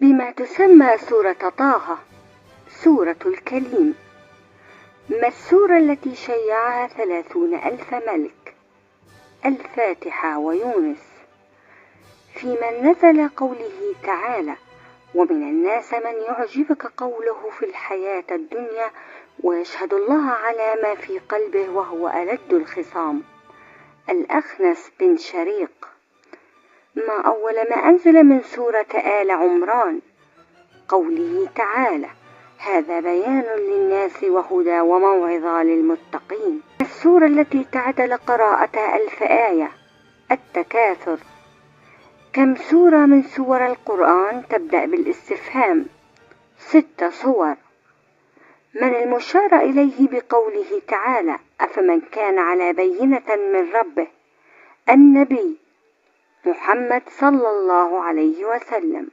بما تسمى سورة طه، سورة الكليم. ما السورة التي شيعها 30,000 ملك؟ الفاتحة ويونس. في من نزل قوله تعالى: ومن الناس من يعجبك قوله في الحياة الدنيا ويشهد الله على ما في قلبه وهو ألد الخصام. الأخنس بن شريق. ما أول ما أنزل من سورة آل عمران؟ قوله تعالى: هذا بيان للناس وهدى وموعظة للمتقين. السورة التي تعدل قراءتها 1000 آية؟ التكاثر. كم سورة من سور القرآن تبدأ بالاستفهام؟ 6 سور. من المشار إليه بقوله تعالى: أفمن كان على بينة من ربه؟ النبي محمد صلى الله عليه وسلم.